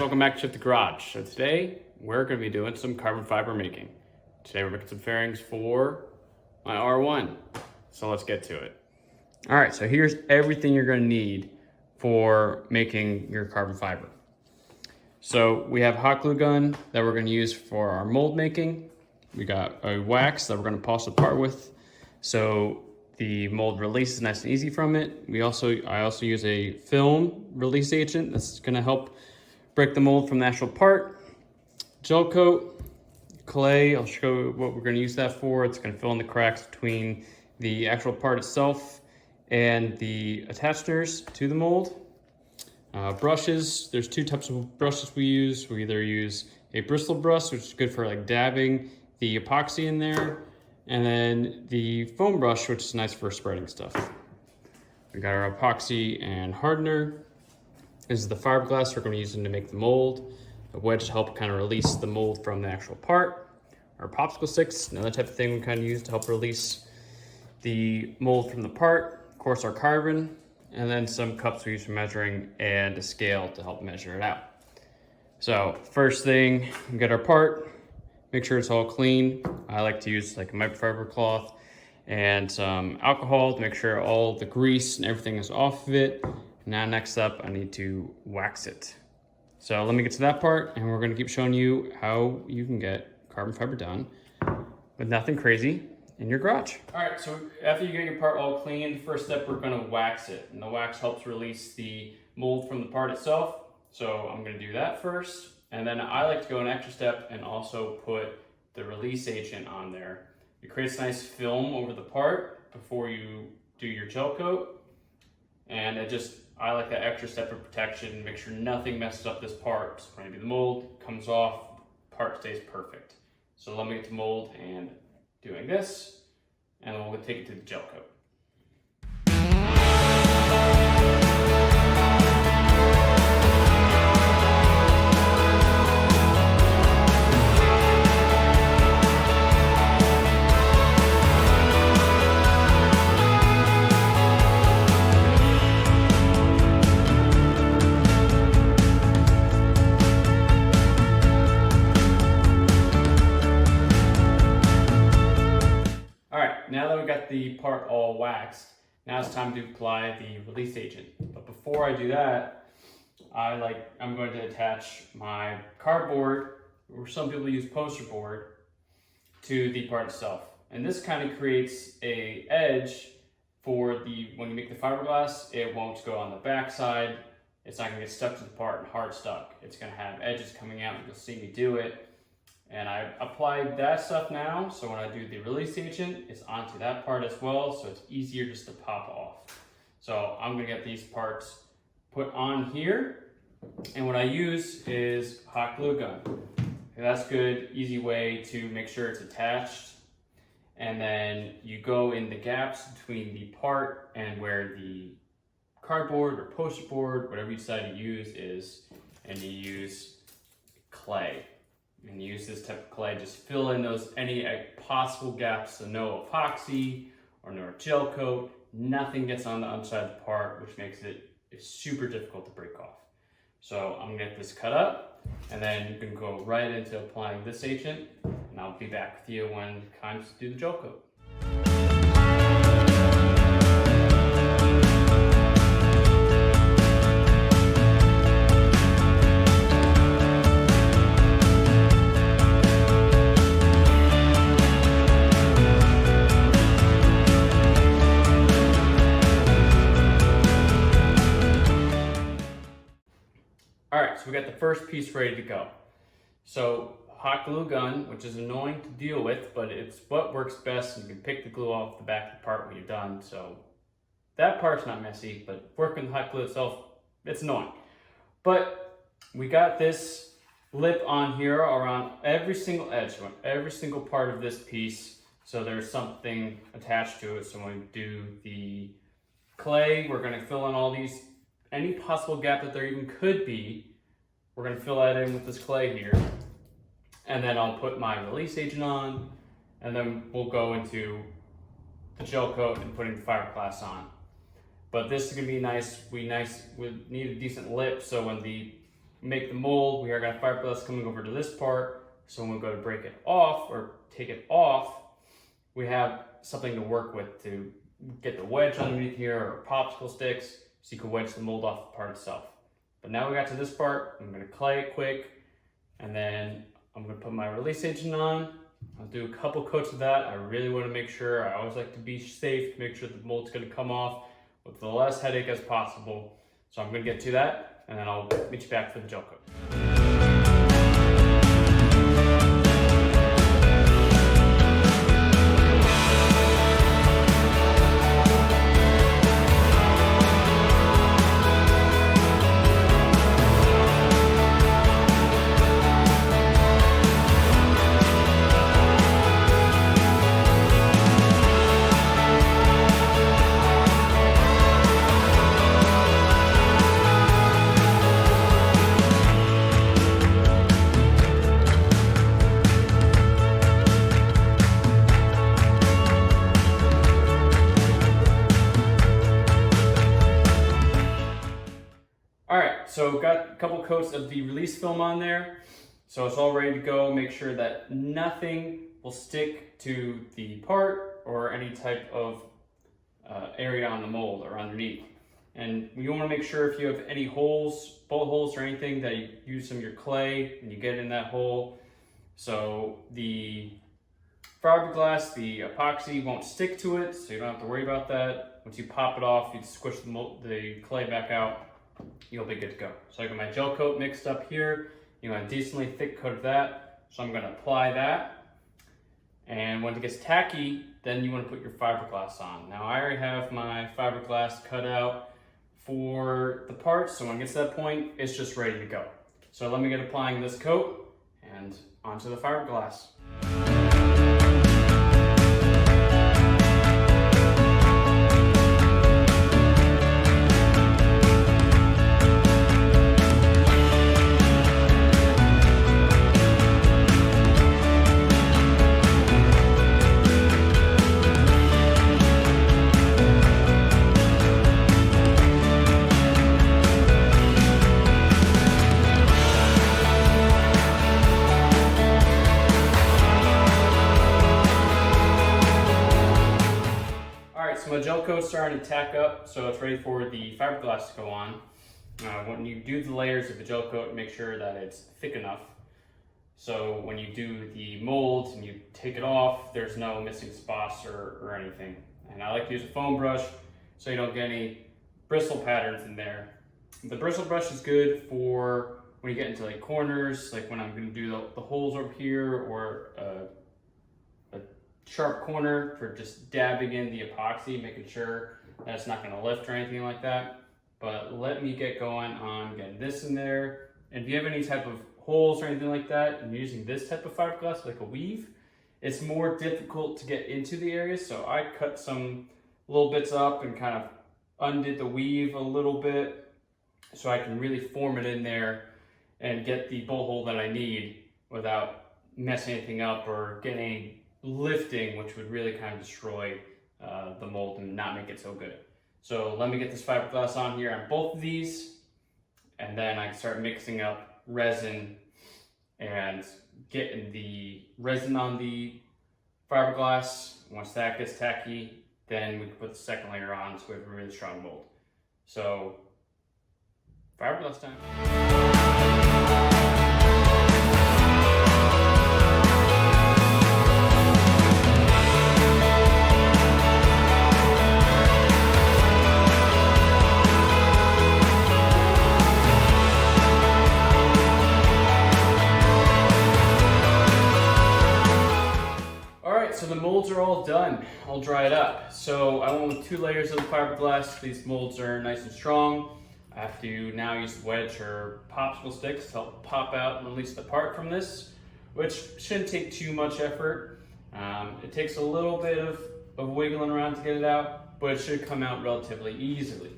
welcome back to the garage. So today we're going to be doing some carbon fiber making. Today we're making some fairings for my R1. So let's get to it. All right, so here's everything you're going to need for making your carbon fiber. So we have hot glue gun that we're going to use for our mold making. We got a wax that we're going to pulse apart with, so the mold releases nice and easy from it. I also use a film release agent that's going to help break the mold from the actual part. Gel coat, clay, I'll show you what we're going to use that for. It's going to fill in the cracks between the actual part itself and the attachers to the mold. Brushes, there's two types of brushes we use. We either use a bristle brush, which is good for like dabbing the epoxy in there, and then the foam brush, which is nice for spreading stuff. We got our epoxy and hardener. This is the fiberglass we're going to use to make the mold. A wedge to help kind of release the mold from the actual part. Our popsicle sticks, another type of thing we kind of use to help release the mold from the part. Of course, our carbon, and then some cups we use for measuring and a scale to help measure it out. So first thing, we get our part, make sure it's all clean. I like to use like a microfiber cloth and some alcohol to make sure all the grease and everything is off of it. Now next up, I need to wax it. So let me get to that part, and we're gonna keep showing you how you can get carbon fiber done with nothing crazy in your garage. All right, so after you get your part all clean, the first step, we're gonna wax it. And the wax helps release the mold from the part itself. So I'm gonna do that first. And then I like to go an extra step and also put the release agent on there. It creates a nice film over the part before you do your gel coat. And I like that extra step of protection, make sure nothing messes up this part. So maybe the mold comes off, part stays perfect. So let me get to mold and doing this, and then we'll take it to the gel coat. Now that we've got the part all waxed, now it's time to apply the release agent. But before I do that, I'm going to attach my cardboard, or some people use poster board, to the part itself. And this kind of creates a edge for when you make the fiberglass, it won't go on the back side. It's not gonna get stuck to the part and hard stuck. It's gonna have edges coming out, you'll see me do it. And I applied that stuff now, so when I do the release agent, it's onto that part as well, so it's easier just to pop off. So I'm gonna get these parts put on here, and what I use is hot glue gun. And that's good, easy way to make sure it's attached. And then you go in the gaps between the part and where the cardboard or poster board, whatever you decide to use is, and you use clay. And use this type of clay, just fill in any possible gaps, so no epoxy or no gel coat, nothing gets on the underside of the part, which makes it super difficult to break off. So I'm gonna get this cut up, and then you can go right into applying this agent, and I'll be back with you when it's time to do the gel coat. All right, so we got the first piece ready to go. So hot glue gun, which is annoying to deal with, but it's what works best. You can pick the glue off the back of the part when you're done. So that part's not messy, but working with hot glue itself, it's annoying. But we got this lip on here around every single edge, every single part of this piece. So there's something attached to it. So when we do the clay, we're gonna fill in all these, any possible gap that there even could be, we're gonna fill that in with this clay here. And then I'll put my release agent on, and then we'll go into the gel coat and putting the fiberglass on. But this is gonna be nice. We need a decent lip, so when the we make the mold, we are gonna fiberglass coming over to this part. So when we go to break it off or take it off, we have something to work with to get the wedge underneath here or popsicle sticks so you can wedge the mold off the part itself. But now we got to this part, I'm gonna clay it quick, and then I'm gonna put my release agent on. I'll do a couple coats of that. I really wanna make sure, I always like to be safe, to make sure the mold's gonna come off with the less headache as possible. So I'm gonna get to that, and then I'll meet you back for the gel coat. All right, so got a couple coats of the release film on there. So it's all ready to go. Make sure that nothing will stick to the part or any type of area on the mold or underneath. And you want to make sure if you have any holes, bullet holes or anything, that you use some of your clay and you get in that hole. So the fiberglass, the epoxy won't stick to it, so you don't have to worry about that. Once you pop it off, you squish the clay back out, you'll be good to go. So I got my gel coat mixed up here. You want a decently thick coat of that. So I'm gonna apply that. And when it gets tacky, then you wanna put your fiberglass on. Now I already have my fiberglass cut out for the parts, so when it gets to that point, it's just ready to go. So let me get applying this coat and onto the fiberglass. So my gel coat's starting to tack up, so it's ready for the fiberglass to go on. When you do the layers of the gel coat, make sure that it's thick enough. So when you do the molds and you take it off, there's no missing spots or anything. And I like to use a foam brush so you don't get any bristle patterns in there. The bristle brush is good for when you get into like corners, like when I'm going to do the holes over here, or a sharp corner for just dabbing in the epoxy, making sure that it's not going to lift or anything like that. But let me get going on getting this in there. And if you have any type of holes or anything like that, and you're using this type of fiberglass, like a weave, it's more difficult to get into the area. So I cut some little bits up and kind of undid the weave a little bit so I can really form it in there and get the bolt hole that I need without messing anything up or getting any lifting, which would really kind of destroy the mold and not make it so good. So let me get this fiberglass on here on both of these, and then I can start mixing up resin and getting the resin on the fiberglass. Once that gets tacky, then we can put the second layer on so we have a really strong mold. So fiberglass time. So the molds are all done, all dried up. So I went with 2 layers of the fiberglass. These molds are nice and strong. I have to now use wedge or popsicle sticks to help pop out and release the part from this, which shouldn't take too much effort. It takes a little bit of wiggling around to get it out, but it should come out relatively easily.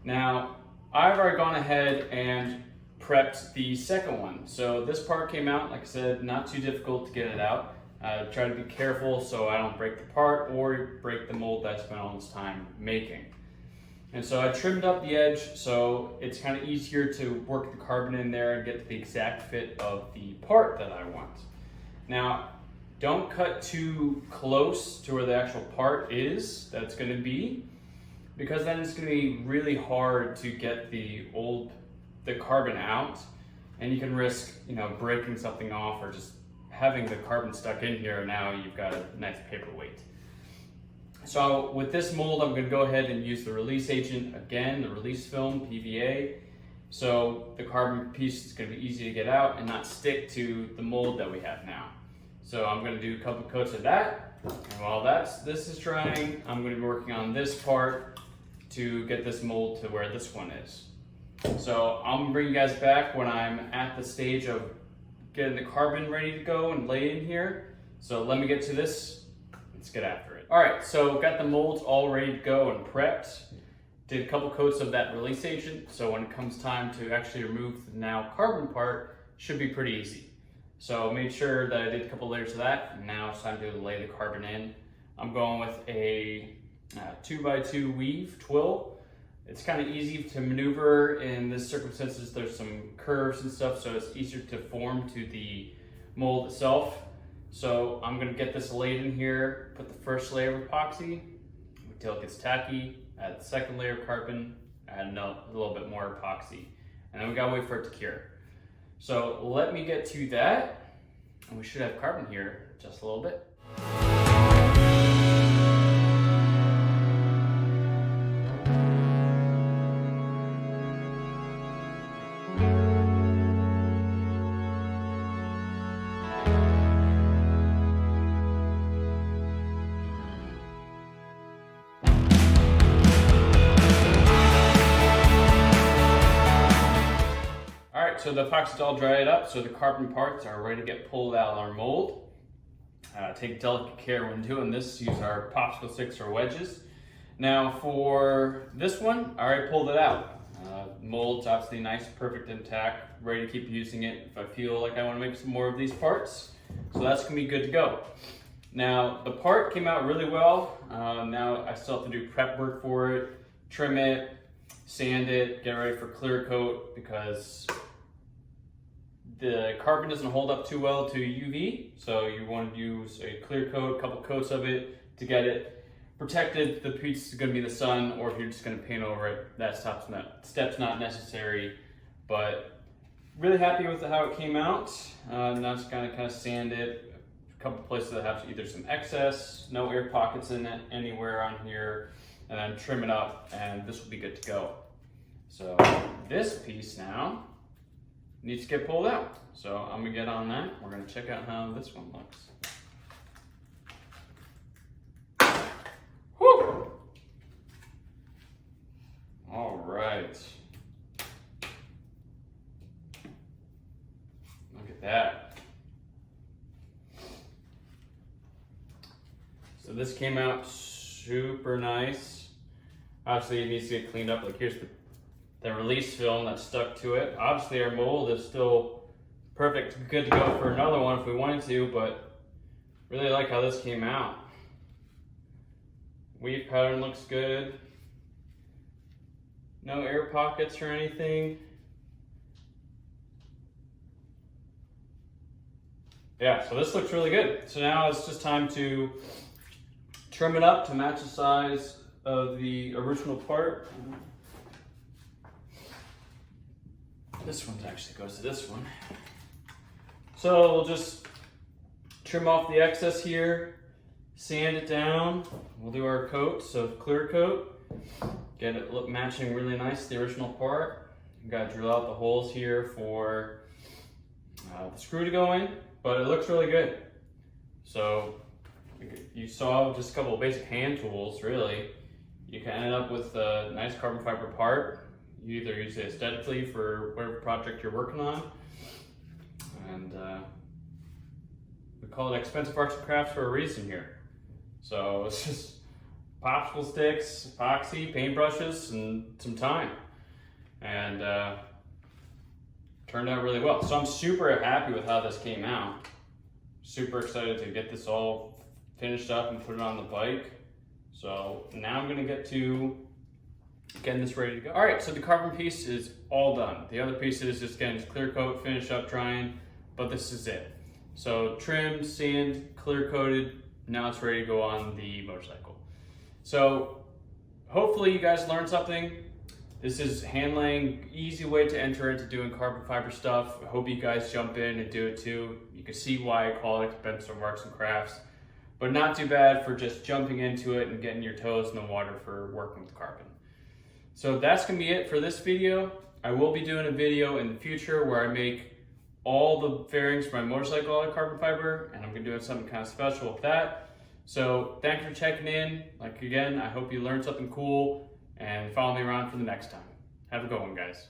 Now, I've already gone ahead and prepped the second one. So this part came out, like I said, not too difficult to get it out. Try to be careful so I don't break the part or break the mold that I spent all this time making. And so I trimmed up the edge so it's kind of easier to work the carbon in there and get the exact fit of the part that I want. Now, don't cut too close to where the actual part is that's going to be, because then it's going to be really hard to get the carbon out, and you can risk, breaking something off or just having the carbon stuck in here. Now you've got a nice paperweight. So with this mold, I'm going to go ahead and use the release agent again, the release film, PVA. So the carbon piece is going to be easy to get out and not stick to the mold that we have now. So I'm going to do a couple coats of that. And while this is drying, I'm going to be working on this part to get this mold to where this one is. So I'm going to bring you guys back when I'm at the stage of getting the carbon ready to go and lay in here. So let me get to this. Let's get after it. All right, so got the molds all ready to go and prepped. Did a couple coats of that release agent, so when it comes time to actually remove the now carbon part, should be pretty easy. So made sure that I did a couple layers of that, and now it's time to lay the carbon in. I'm going with a 2x2 weave twill. It's kind of easy to maneuver in this circumstances. There's some curves and stuff, so it's easier to form to the mold itself. So I'm gonna get this laid in here, put the first layer of epoxy until it gets tacky, add the second layer of carbon, add a little bit more epoxy, and then we gotta wait for it to cure. So let me get to that, and we should have carbon here just a little bit. So the epoxy's all dried up, so the carbon parts are ready to get pulled out of our mold. Take delicate care when doing this. Use our popsicle sticks or wedges. Now for this one, I already pulled it out. Mold's obviously nice, perfect, intact, ready to keep using it if I feel like I want to make some more of these parts. So that's gonna be good to go. Now the part came out really well. Now I still have to do prep work for it, trim it, sand it, get ready for clear coat, because the carbon doesn't hold up too well to UV, so you want to use a clear coat, a couple coats of it to get it protected. The piece is going to be the sun, or if you're just going to paint over it, that step's not necessary. But really happy with how it came out. Now just kind of sand it. A couple places that have either some excess, no air pockets in it anywhere on here, and then trim it up, and this will be good to go. So this piece now needs to get pulled out. So I'm gonna get on that. We're gonna check out how this one looks. Whew! All right. Look at that. So this came out super nice. Obviously it needs to get cleaned up. Like here's the release film that's stuck to it. Obviously our mold is still perfect, good to go for another one if we wanted to, but really like how this came out. Weave pattern looks good. No air pockets or anything. Yeah, so this looks really good. So now it's just time to trim it up to match the size of the original part. This one actually goes to this one. So we'll just trim off the excess here, sand it down. We'll do our coat, so clear coat. Get it look matching really nice to the original part. You gotta drill out the holes here for the screw to go in, but it looks really good. So you saw just a couple of basic hand tools, really. You can end up with a nice carbon fiber part. You either use it aesthetically for whatever project you're working on, and we call it expensive arts and crafts for a reason here. So it's just popsicle sticks, epoxy, paintbrushes, and some time, and turned out really well. So I'm super happy with how this came out. Super excited to get this all finished up and put it on the bike. So now I'm gonna get to getting this ready to go. All right, so the carbon piece is all done. The other piece is just getting clear coat, finish up drying, but this is it. So trimmed, sand, clear coated, now it's ready to go on the motorcycle. So hopefully you guys learned something. This is hand laying, easy way to enter into doing carbon fiber stuff. I hope you guys jump in and do it too. You can see why I call it expensive arts and crafts, but not too bad for just jumping into it and getting your toes in the water for working with carbon. So that's gonna be it for this video. I will be doing a video in the future where I make all the fairings for my motorcycle out of carbon fiber, and I'm gonna do something kind of special with that. So thank you for checking in. Like again, I hope you learned something cool, and follow me around for the next time. Have a good one, guys.